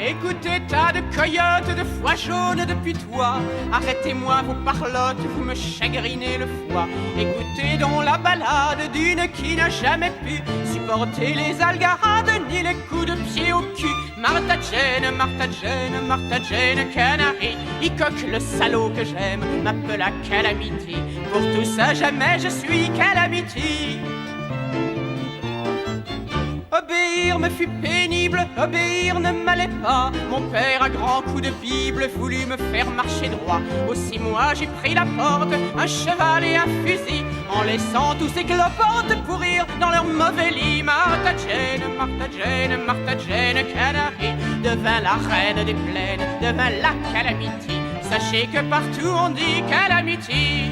Écoutez, tas de coyotes, de foie jaune, de putois, arrêtez-moi vos parlottes, vous me chagrinez le foie. Écoutez donc la ballade d'une qui n'a jamais pu supporter les algarades ni les coups de pied au cul. Martha Jane, Martha Jane, Martha Jane Canary, Hickok le salaud que j'aime m'appela Calamity. Pour tout ça jamais je suis Calamity. Obéir me fut pénible, obéir ne m'allait pas. Mon père, à grands coups de Bible, voulut me faire marcher droit. Aussi moi j'ai pris la porte, un cheval et un fusil, en laissant tous ces cloportes pourrir dans leur mauvais lit. Martha Jane, Martha Jane, Martha Jane Canary devint la reine des plaines, devint la Calamity. Sachez que partout on dit Calamity.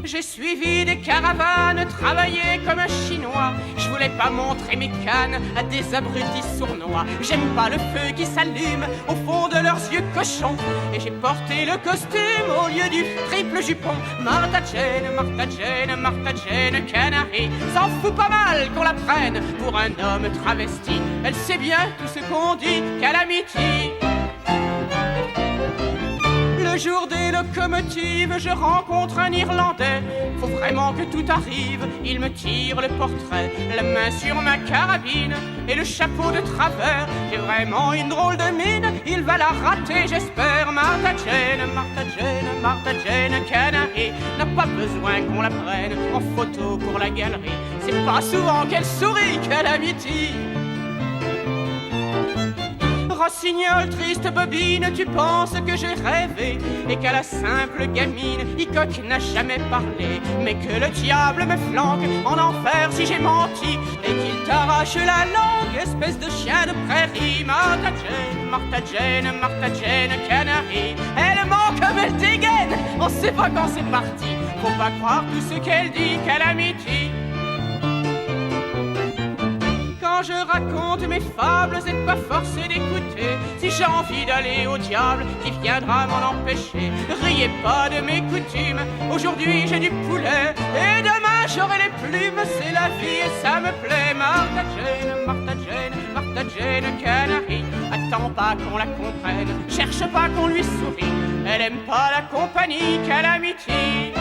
J'ai suivi des caravanes, travaillé comme un chinois. Je voulais pas montrer mes cannes à des abrutis sournois. J'aime pas le feu qui s'allume au fond de leurs yeux cochons. Et j'ai porté le costume au lieu du triple jupon. Martha Jane, Martha Jane, Martha Jane Canary s'en fout pas mal qu'on la prenne pour un homme travesti. Elle sait bien tout ce qu'on dit, Calamity. Le jour des locomotives, je rencontre un Irlandais. Faut vraiment que tout arrive, il me tire le portrait, la main sur ma carabine et le chapeau de travers. J'ai vraiment une drôle de mine, il va la rater j'espère. Martha Jane, Martha Jane, Martha Jane Canary n'a pas besoin qu'on la prenne en photo pour la galerie. C'est pas souvent qu'elle sourit, Calamity. Rossignol, triste bobine, tu penses que j'ai rêvé et qu'à la simple gamine, Hickok n'a jamais parlé. Mais que le diable me flanque en enfer si j'ai menti et qu'il t'arrache la langue, espèce de chien de prairie. Martha Jane, Martha Jane, Martha Jane Canary, elle ment comme elle dégaine, on sait pas quand c'est parti. Faut pas croire tout ce qu'elle dit, Calamity. Quand je raconte mes fables, c'est pas forcé d'écouter. Si j'ai envie d'aller au diable, qui viendra m'en empêcher? Riez pas de mes coutumes, aujourd'hui j'ai du poulet et demain j'aurai les plumes. C'est la vie et ça me plaît. Martha Jane, Martha Jane, Martha Jane Canary, attends pas qu'on la comprenne, cherche pas qu'on lui sourie. Elle aime pas la compagnie, Calamity.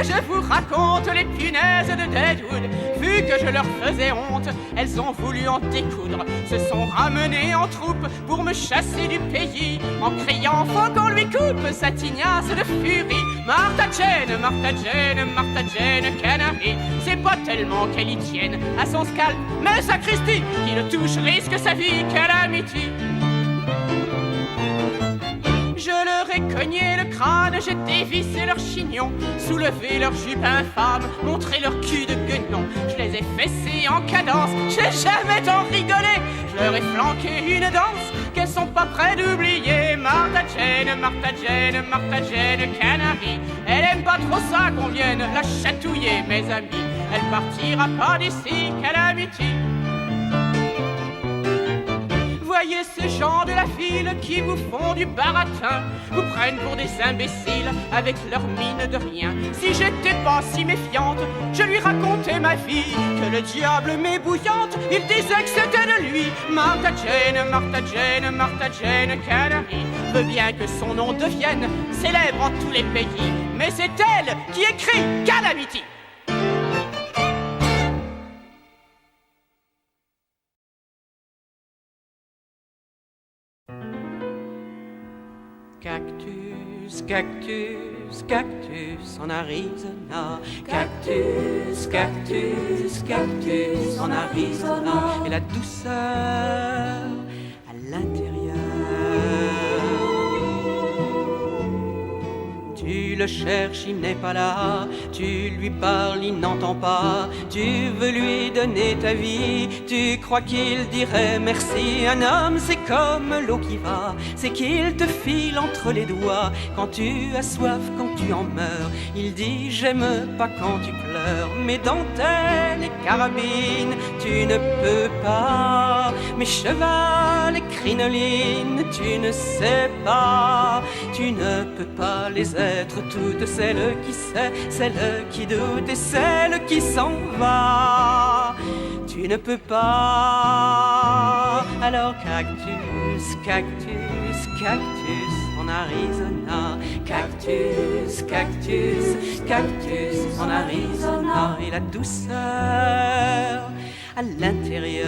Je vous raconte les punaises de Deadwood. Vu que je leur faisais honte, elles ont voulu en découdre. Se sont ramenées en troupe pour me chasser du pays, en criant faut qu'on lui coupe sa tignasse de furie. Martha Jane, Martha Jane, Martha Jane Canary, c'est pas tellement qu'elle y tienne à son scalp, mais sacristi, qui le touche risque sa vie, Calamity. Je leur ai cogné le crâne, j'ai dévissé leur chignon, soulevé leur jupe infâme, montré leur cul de guenon. Je les ai fessés en cadence, j'ai jamais tant rigolé. Je leur ai flanqué une danse qu'elles sont pas près d'oublier. Martha Jane, Martha Jane, Martha Jane Canary, elle aime pas trop ça qu'on vienne la chatouiller, mes amis. Elle partira pas d'ici, Calamity. Voyez ces gens de la ville qui vous font du baratin, vous prennent pour des imbéciles avec leur mine de rien. Si j'étais pas si méfiante, je lui racontais ma vie, que le diable m'est bouillante, il disait que c'était de lui. Martha Jane, Martha Jane, Martha Jane Canary veut bien que son nom devienne célèbre en tous les pays, mais c'est elle qui écrit Calamity. Cactus, cactus, cactus en Arizona. Cactus, cactus, cactus en Arizona. Et la douceur à l'intérieur. Tu le cherches, il n'est pas là. Tu lui parles, il n'entend pas. Tu veux lui donner ta vie. Tu crois qu'il dirait merci. Un homme, c'est comme l'eau qui va. C'est qu'il te file entre les doigts. Quand tu as soif, quand tu en meurs. Il dit j'aime pas quand tu pleures. Mes dentelles et carabines, tu ne peux pas. Mes chevals et crinolines, tu ne sais pas. Tu ne peux pas les être toutes, celles qui sait, celles qui doute et celle qui s'en va. Tu ne peux pas. Alors cactus, cactus, cactus en Arizona. Cactus, cactus, cactus en Arizona. Et la douceur à l'intérieur.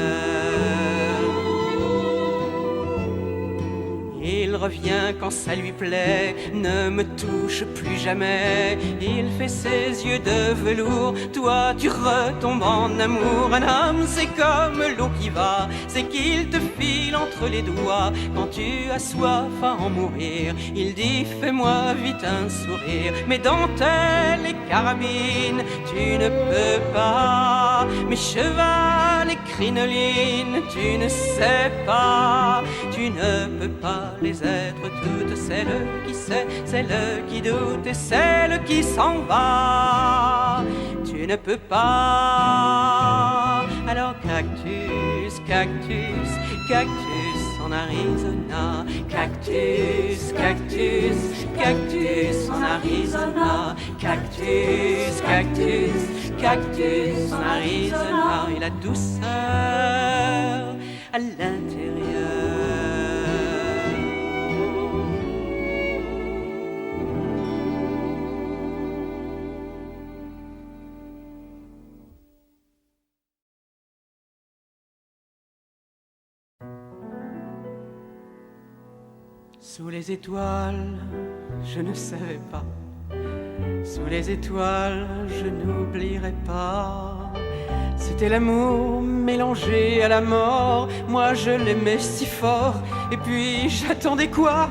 Il revient quand ça lui plaît, ne me touche plus jamais. Il fait ses yeux de velours, toi tu retombes en amour. Un homme c'est comme l'eau qui va, c'est qu'il te file entre les doigts. Quand tu as soif à en mourir, il dit fais-moi vite un sourire. Mes dentelles et carabines, tu ne peux pas. Mes chevals et crinolines, tu ne sais pas. Tu ne peux pas les être toutes, celles qui sait, celles qui doute et celles qui s'en va. Tu ne peux pas. Alors cactus, cactus, cactus en Arizona. Cactus, cactus, cactus en Arizona. Cactus, cactus, cactus en Arizona. Et la douceur à l'intérieur. Sous les étoiles, je ne savais pas. Sous les étoiles, je n'oublierai pas. C'était l'amour mélangé à la mort. Moi, je l'aimais si fort. Et puis, j'attendais quoi?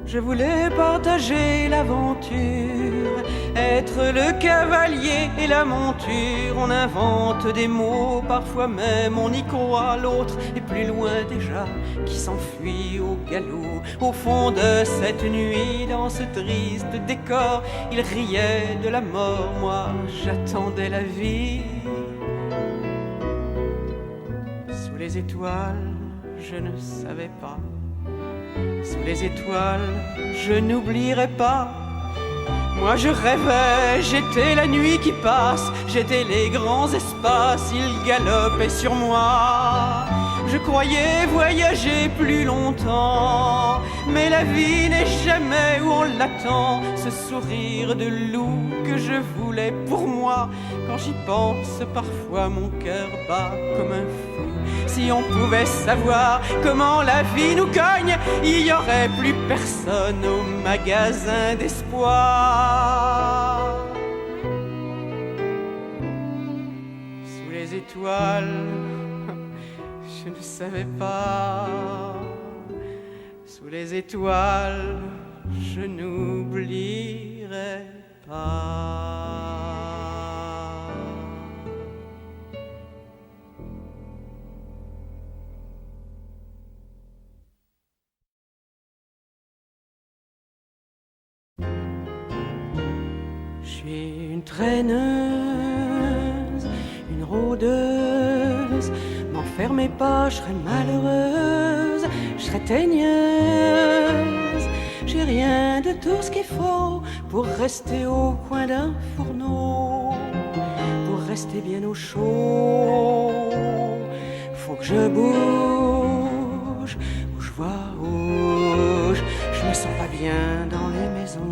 Je voulais partager l'aventure, être le cavalier et la monture. On invente des mots, parfois même on y croit. L'autre est plus loin déjà, qui s'enfuit au galop. Au fond de cette nuit, dans ce triste décor, il riait de la mort, moi j'attendais la vie. Sous les étoiles, je ne savais pas. Sous les étoiles, je n'oublierai pas. Moi je rêvais, j'étais la nuit qui passe, j'étais les grands espaces, ils galopaient sur moi. Je croyais voyager plus longtemps, mais la vie n'est jamais où on l'attend. Ce sourire de loup que je voulais pour moi, quand j'y pense, parfois mon cœur bat comme un fou. Si on pouvait savoir comment la vie nous cogne, il y aurait plus personne au magasin d'espoir. Sous les étoiles, je ne savais pas. Sous les étoiles, je n'oublierai pas. Je suis une traîneuse, une rôdeuse. M'enfermez pas, je serais malheureuse, je serais teigneuse. J'ai rien de tout ce qu'il faut pour rester au coin d'un fourneau, pour rester bien au chaud. Faut que je bouge, où je vois rouge. Je me sens pas bien dans les maisons.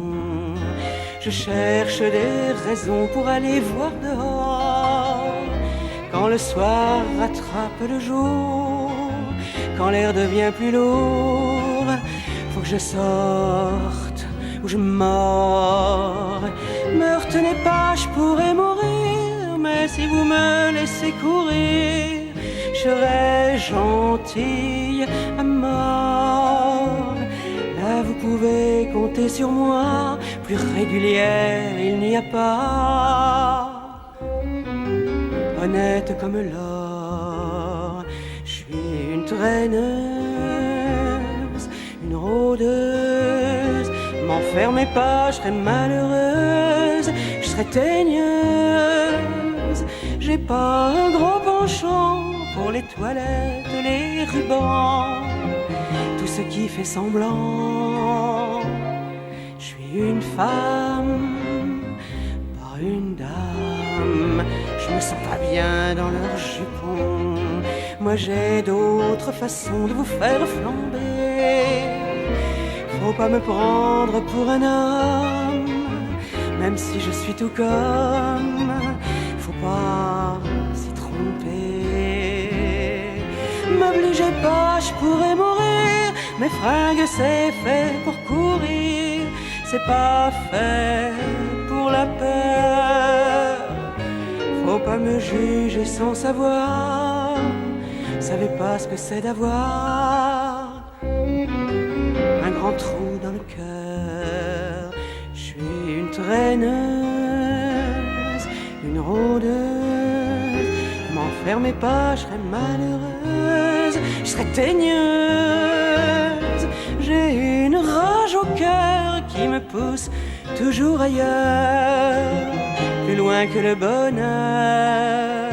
Je cherche des raisons pour aller voir dehors. Quand le soir rattrape le jour, quand l'air devient plus lourd, faut que je sorte ou je mords. Me retenez pas, je pourrais mourir, mais si vous me laissez courir, je serai gentille à mort. Là vous pouvez compter sur moi, plus régulière il n'y a pas. Honnête comme l'or, je suis une traîneuse, une rôdeuse. M'enfermez pas, je serais malheureuse, je serais teigneuse. J'ai pas un grand penchant pour les toilettes, les rubans, tout ce qui fait semblant. Je suis une femme, pas une dame. Je me sens pas bien dans leurs jupons. Moi j'ai d'autres façons de vous faire flamber. Faut pas me prendre pour un homme, même si je suis tout comme. Faut pas s'y tromper. M'obligez pas, je pourrais mourir. Mes fringues c'est fait pour courir, c'est pas fait pour la peur. Faut pas me juger sans savoir. Savez pas ce que c'est d'avoir un grand trou dans le cœur. Je suis une traîneuse, une rôdeuse. M'enfermez pas, je serais malheureuse, je serais teigneuse. J'ai une rage au cœur qui me pousse toujours ailleurs, plus loin que le bonheur.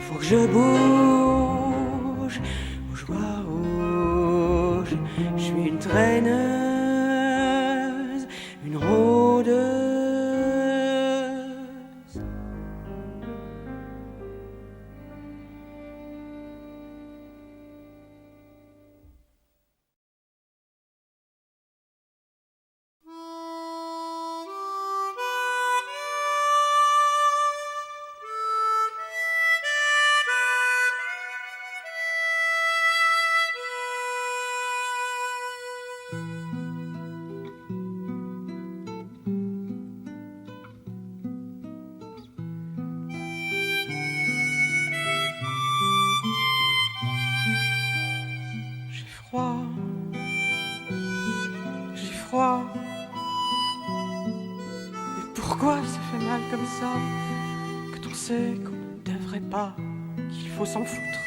Faut que je bouge, bougeois rouge. Je suis une traîneuse, une rôdeuse. J'ai froid. Et pourquoi ça fait mal comme ça? Quand on sait qu'on ne devrait pas, qu'il faut s'en foutre.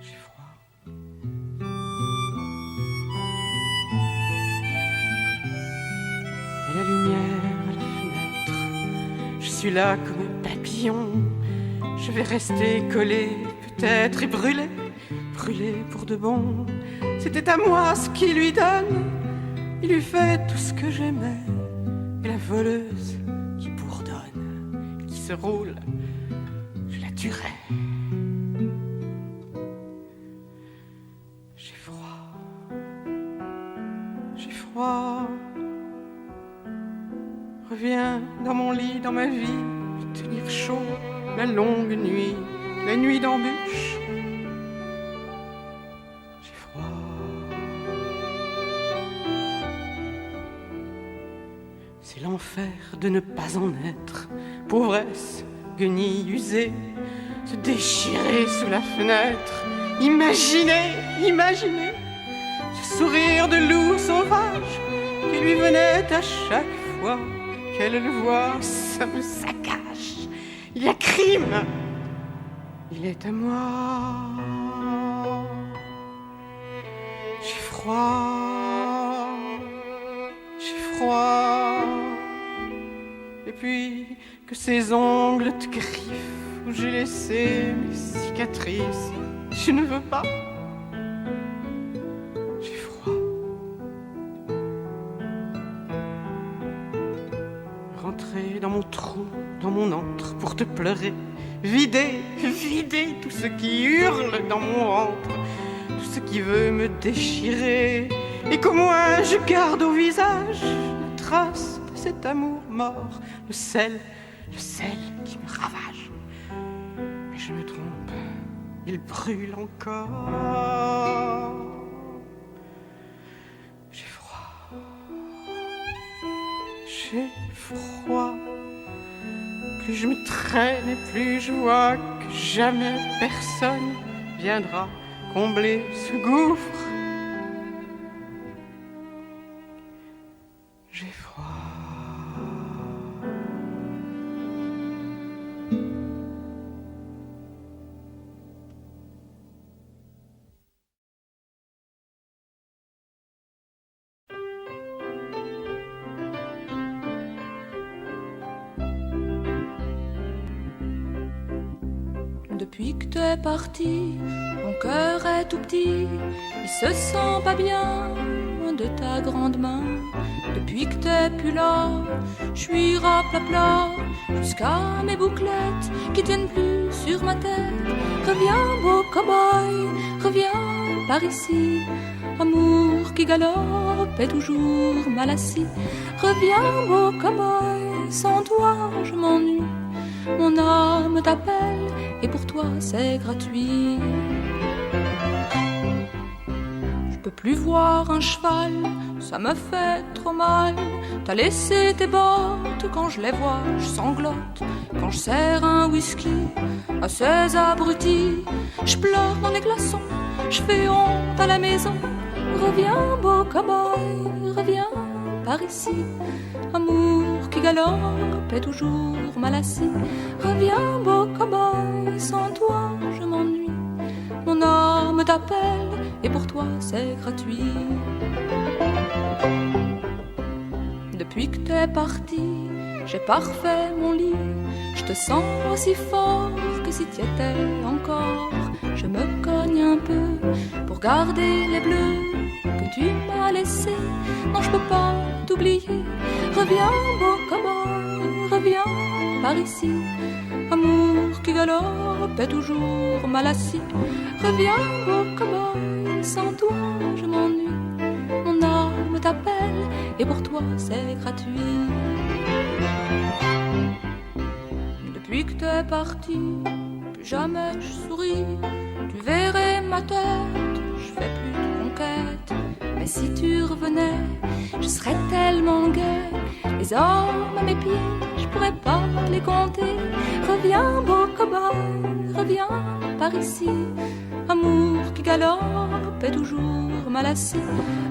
J'ai froid. Et la lumière à la fenêtre, je suis là comme un papillon. Je vais rester collé peut-être et brûlé pour de bon. C'était à moi ce qu'il lui donne. Il lui fait tout ce que j'aimais. Et la voleuse qui bourdonne, qui se roule, je la tuerai. J'ai froid. J'ai froid. Reviens dans mon lit, dans ma vie, tenir chaud la longue nuit, la nuit d'embûche. C'est l'enfer de ne pas en être, pauvresse, guenille usée, se déchirer sous la fenêtre. Imaginez, imaginez ce sourire de loup sauvage qui lui venait à chaque fois qu'elle le voit, ça me saccage. Il y a crime, il est à moi. J'ai froid, j'ai froid. Et puis que ces ongles te griffent où j'ai laissé mes cicatrices. Je ne veux pas. J'ai froid. Rentrer dans mon trou, dans mon antre pour te pleurer. Vider, vider tout ce qui hurle dans mon ventre, tout ce qui veut me déchirer. Et qu'au moins je garde au visage la trace de cet amour mort, le sel qui me ravage. Mais je me trompe, il brûle encore. J'ai froid, j'ai froid. Plus je me traîne et plus je vois que jamais personne viendra combler ce gouffre. J'ai froid. Depuis que t'es parti, mon cœur est tout petit, il se sent pas bien de ta grande main. Depuis que t'es plus là, je suis raplapla jusqu'à mes bouclettes qui tiennent plus sur ma tête. Reviens beau cow-boy, reviens par ici, amour qui galope est toujours mal assis. Reviens beau cow-boy, sans toi je m'ennuie. Mon âme t'appelle et pour toi c'est gratuit. Je peux plus voir un cheval, ça me fait trop mal. T'as laissé tes bottes, quand je les vois je sanglote. Quand je sers un whisky à ces abrutis, je pleure dans les glaçons, je fais honte à la maison. Reviens beau cow-boy, reviens par ici, amour qui galope est toujours mal assis. Reviens beau cow-boy, sans toi je m'ennuie. Mon âme t'appelle et pour toi c'est gratuit. Depuis que t'es parti, j'ai parfait mon lit. Je te sens aussi fort que si t'y étais encore. Je me cogne un peu pour garder les bleus que tu m'as laissés. Non, je peux pas t'oublier. Reviens beau cow-boy, reviens par ici, amour qui galope est toujours mal assis. Reviens beau cow-boy, sans toi je m'ennuie. Mon âme t'appelle et pour toi c'est gratuit. Depuis que t'es parti, plus jamais je souris. Tu verrais ma tête, je fais plus de conquête. Mais si tu revenais, je serais tellement gai. Les hommes à mes pieds, je pourrais pas les compter. Reviens beau cow-boy, reviens par ici, amour qui galope est toujours mal assis.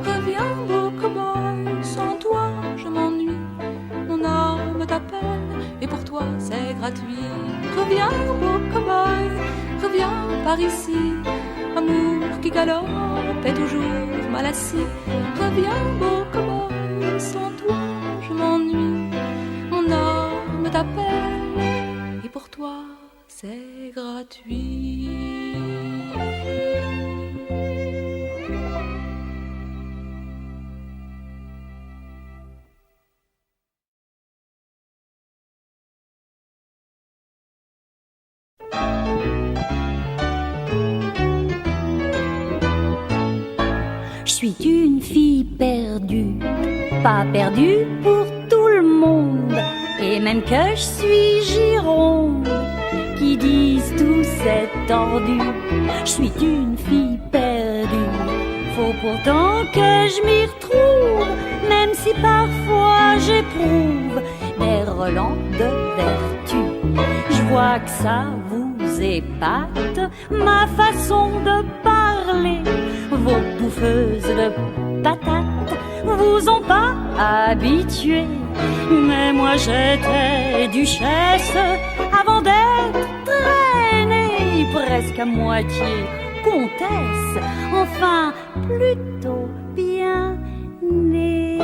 Reviens beau cow-boy, sans toi je m'ennuie. Mon âme t'appelle et pour toi c'est gratuit. Reviens beau cow-boy, reviens par ici, amour qui galope est toujours mal assis. Reviens beau cow-boy, sans toi je m'ennuie. Mon âme t'appelle et pour toi c'est gratuit. Je suis une fille perdue, pas perdue pour tout le monde. Et même que je suis gironde, qui disent tout c'est tordu. Je suis une fille perdue, faut pourtant que je m'y retrouve. Même si parfois j'éprouve des relents de vertu. Je vois que ça vous épate, ma façon de parler. Vos bouffeuses de patates vous ont pas habitué. Mais moi j'étais duchesse avant d'être traînée, presque à moitié comtesse, enfin plutôt bien née.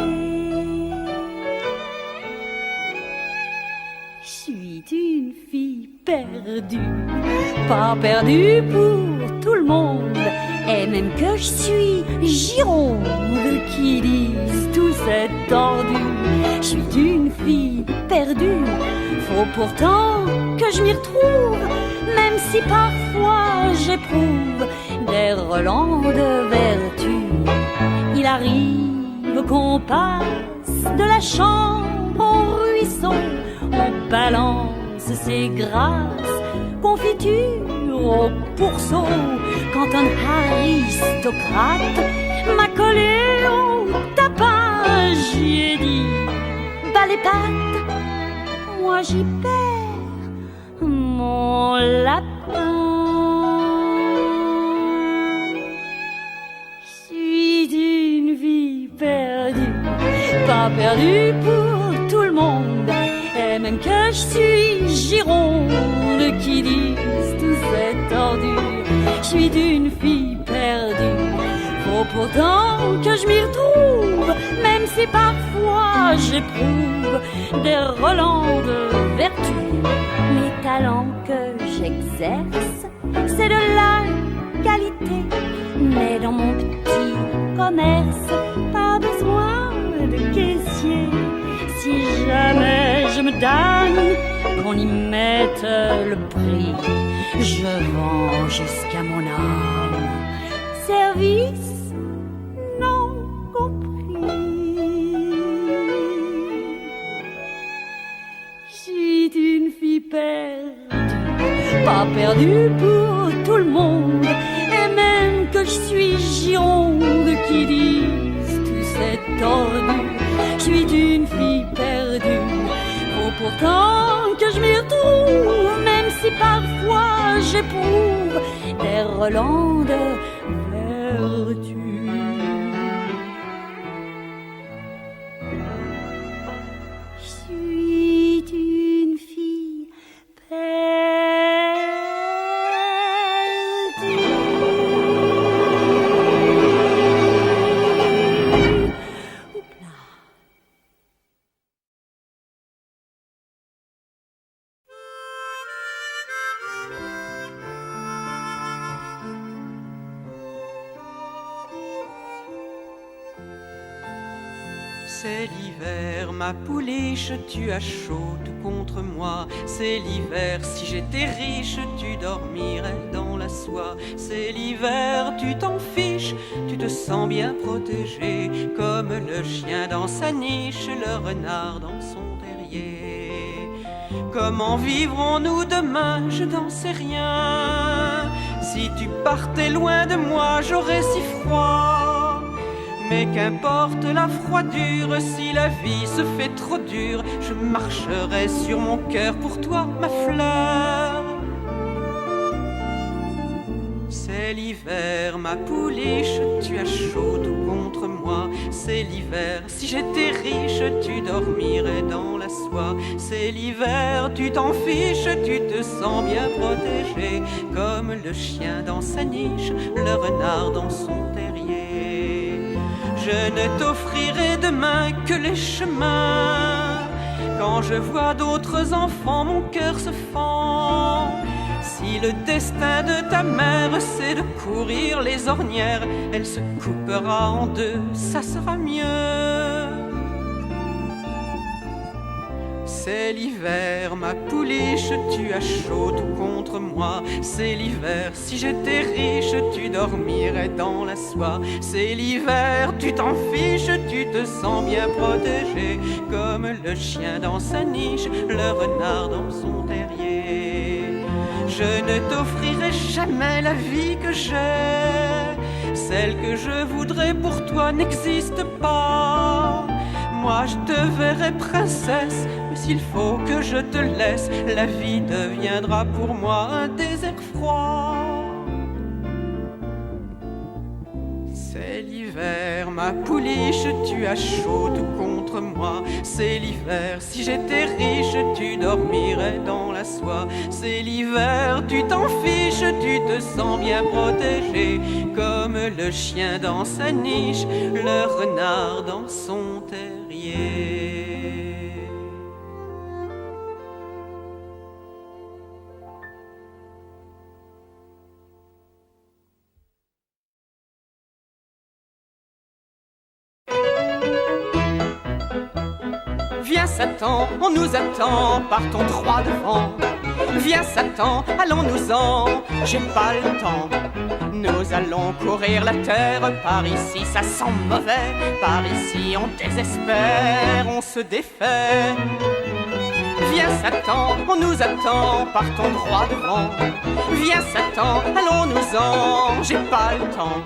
Je suis une fille perdue, pas perdue pour tout le monde. Et même que je suis gironde, qui disent tout c'est tordu. Je suis une fille perdue, faut pourtant que je m'y retrouve. Même si parfois j'éprouve des relents de vertu. Il arrive qu'on passe de la chambre au ruisseau, on balance ses grâces, confiture au pourceau. Quand un aristocrate m'a collé au tapin, j'y ai dit bas les pattes, moi j'y perds mon lapin. Je suis une vie perdue, pas perdue pour tout le monde. Et même que je suis gironde, qui disent tout c'est tordu. Je suis d'une fille perdue, faut pourtant que je m'y retrouve. Même si parfois j'éprouve des relents de vertu. Les talents que j'exerce c'est de la qualité. Mais dans mon petit commerce, pas besoin de caissier. Si jamais je me damne qu'on y mette le prix, je vends jusqu'à mon âme, service non compris. Je suis une fille perdue, pas perdue pour tout le monde, et même que je suis gironde qui disent tout c'est tordu. Je suis une fille perdue, faut pourtant que je m'y retrouve, même si parfois j'éprouve des relents de vertu. Je suis une fille perdue. Oupla. C'est l'hiver, ma pouliche, tu as chaud tout contre moi. C'est l'hiver, si j'étais riche, tu dormirais dans la soie. C'est l'hiver, tu t'en fiches, tu te sens bien protégé, comme le chien dans sa niche, le renard dans son terrier. Comment vivrons-nous demain, je n'en sais rien. Si tu partais loin de moi, j'aurais si froid. Mais qu'importe la froidure, si la vie se fait trop dure, je marcherai sur mon cœur pour toi, ma fleur. C'est l'hiver, ma pouliche, tu as chaud tout contre moi. C'est l'hiver, si j'étais riche, tu dormirais dans la soie. C'est l'hiver, tu t'en fiches, tu te sens bien protégé, comme le chien dans sa niche, le renard dans son terrier. Je ne t'offrirai demain que les chemins. Quand je vois d'autres enfants, mon cœur se fend. Si le destin de ta mère, c'est de courir les ornières, elle se coupera en deux, ça sera mieux. C'est l'hiver, ma pouliche, tu as chaud tout contre moi. C'est l'hiver, si j'étais riche, tu dormirais dans la soie. C'est l'hiver, tu t'en fiches, tu te sens bien protégé, comme le chien dans sa niche, le renard dans son terrier. Je ne t'offrirai jamais la vie que j'ai, celle que je voudrais pour toi n'existe pas. Moi je te verrai princesse, mais s'il faut que je te laisse, la vie deviendra pour moi un désert froid. C'est l'hiver, ma pouliche, tu as chaud tout contre moi. C'est l'hiver, si j'étais riche, tu dormirais dans la soie. C'est l'hiver, tu t'en fiches, tu te sens bien protégé, comme le chien dans sa niche, le renard dans son terrier. Viens Satan, on nous attend, partons droit devant. Viens Satan, allons-nous-en, j'ai pas le temps. Nous allons courir la terre, par ici ça sent mauvais. Par ici on désespère, on se défait. Viens Satan, on nous attend, partons droit devant. Viens Satan, allons-nous-en, j'ai pas le temps.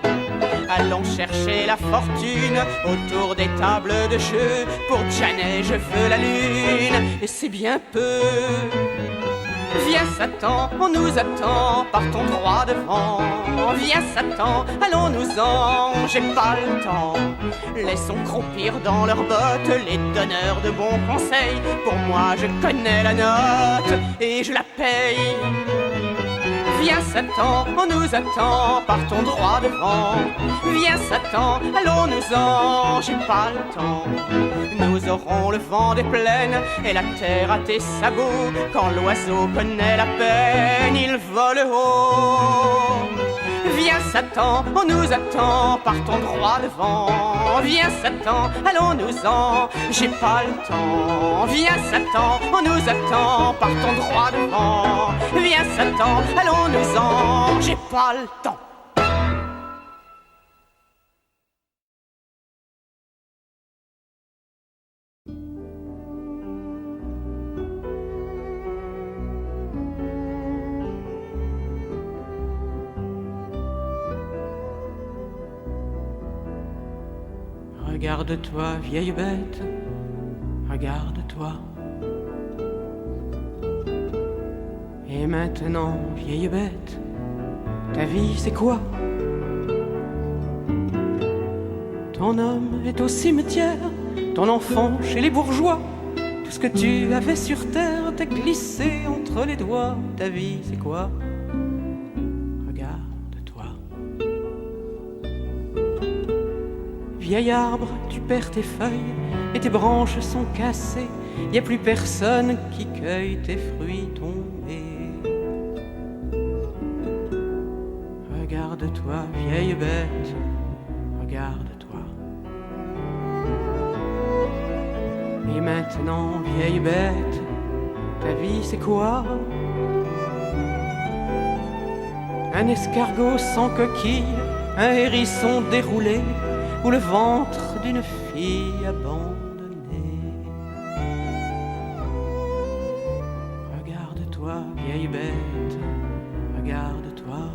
Allons chercher la fortune autour des tables de jeu. Pour Janet je veux la lune, et c'est bien peu. Viens Satan, on nous attend, partons droit devant. Viens Satan, allons-nous-en, j'ai pas le temps. Laissons croupir dans leurs bottes les donneurs de bons conseils. Pour moi je connais la note et je la paye. Viens Satan, on nous attend, partons droit devant. Viens Satan, allons-nous-en, j'ai pas le temps. Nous aurons le vent des plaines et la terre à tes sabots. Quand l'oiseau connaît la peine, il vole haut. Viens Satan, on nous attend, partons droit devant. Viens Satan, allons-nous-en, j'ai pas le temps. Viens Satan, on nous attend, partons droit devant. Viens Satan, allons-nous-en, j'ai pas le temps. Regarde-toi, vieille bête, regarde-toi. Et maintenant, vieille bête, ta vie c'est quoi? Ton homme est au cimetière, ton enfant chez les bourgeois. Tout ce que tu avais sur terre t'a glissé entre les doigts. Ta vie c'est quoi? Vieil arbre, tu perds tes feuilles et tes branches sont cassées. Y a plus personne qui cueille tes fruits tombés. Regarde-toi, vieille bête, regarde-toi. Et maintenant, vieille bête, ta vie c'est quoi? Un escargot sans coquille, un hérisson déroulé, ou le ventre d'une fille abandonnée. Regarde-toi, vieille bête, regarde-toi.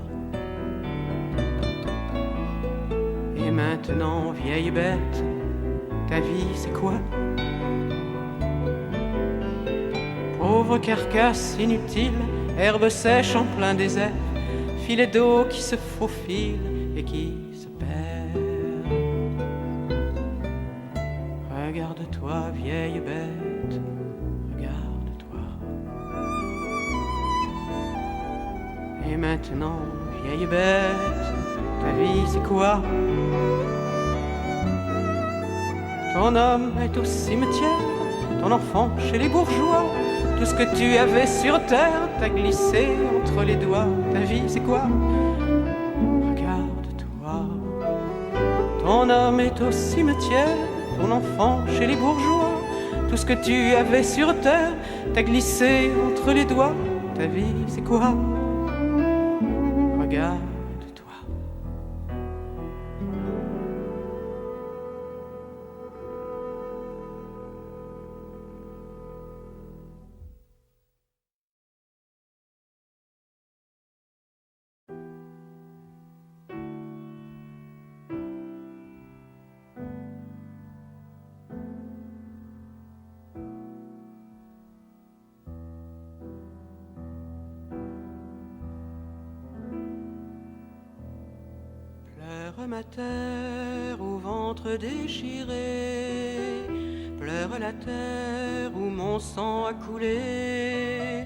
Et maintenant, vieille bête, ta vie c'est quoi? Pauvre carcasse inutile, herbe sèche en plein désert, filet d'eau qui se faufile et qui se perd. Regarde-toi, vieille bête, regarde-toi. Et maintenant, vieille bête, ta vie c'est quoi? Ton homme est au cimetière, ton enfant chez les bourgeois. Tout ce que tu avais sur terre t'a glissé entre les doigts. Ta vie c'est quoi? Regarde-toi. Ton homme est au cimetière, ton enfant chez les bourgeois. Tout ce que tu avais sur terre t'a glissé entre les doigts. Ta vie c'est quoi? Regarde-toi. Pleure ma terre au ventre déchiré, pleure la terre où mon sang a coulé.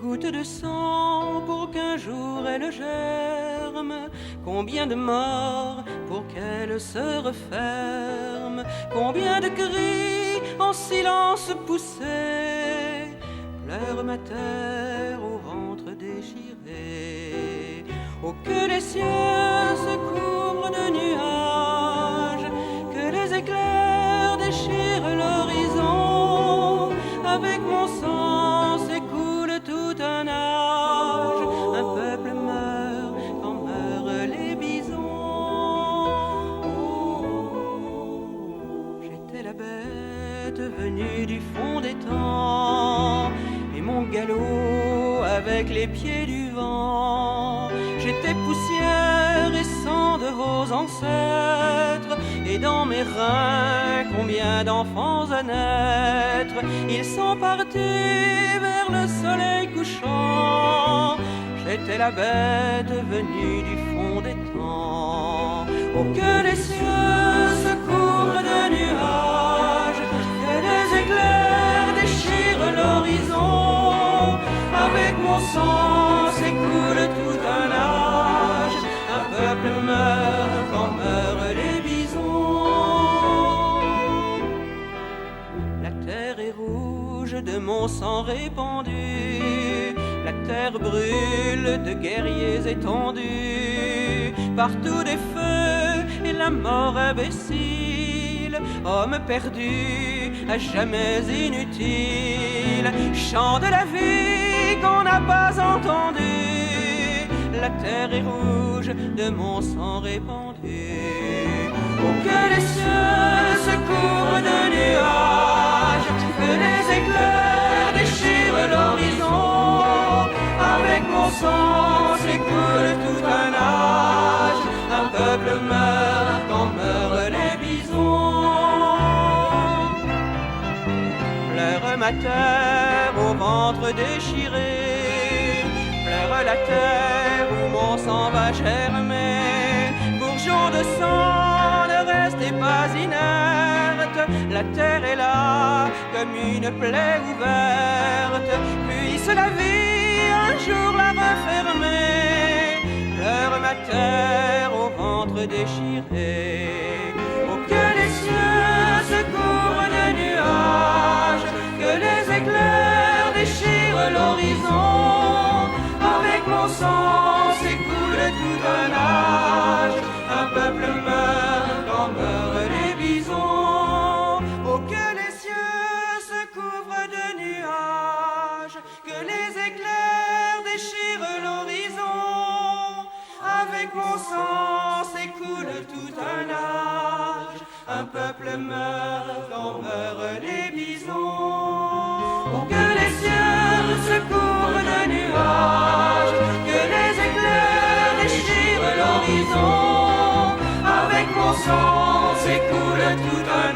Goutte de sang pour qu'un jour elle germe, combien de morts pour qu'elle se referme, combien de cris en silence poussés. Pleure ma terre au ventre déchiré. Oh, que les cieux se couvrent de nuages, que les éclairs déchirent l'horizon. Avec mon sang s'écoule tout un âge, un peuple meurt quand meurent les bisons. J'étais la bête venue du fond des temps, et mon galop avec les pieds du vent. J'étais poussière et sang de vos ancêtres, et dans mes reins, combien d'enfants à naître. Ils sont partis vers le soleil couchant. J'étais la bête venue du fond des temps. Oh, que les cieux se couvrent de nuages, que les éclairs déchirent l'horizon. Avec mon sang s'écoule tout un de mon sang répandu. La terre brûle de guerriers étendus, partout des feux et la mort imbécile. Homme perdu, à jamais inutile, chant de la vie qu'on n'a pas entendu. La terre est rouge de mon sang répandu. Oh, que les cieux se couvrent de nuages, que les éclairs déchirent l'horizon. Avec mon sang s'écoule tout un âge, un peuple meurt quand meurent les bisons. Pleure ma terre au ventre déchiré, pleure la terre où mon sang va germer. Bourgeon de sang, ne restez pas inerte, la terre est là comme une plaie ouverte. Puisse la vie un jour la refermer. Pleure ma terre au ventre déchiré. Oh, que les cieux se couvrent de nuages, que les éclairs déchirent l'horizon. Avec mon sang s'écoule tout un âge, un peuple meurt quand meurent les bisons. Oh, que les cieux se couvrent de nuages, que les éclairs déchirent l'horizon. Avec mon sang s'écoule tout un âge, un peuple meurt quand meurent les bisons. Oh, que les cieux se couvrent de nuages, que les éclairs déchirent l'horizon. Avec mon sang s'écoule tout un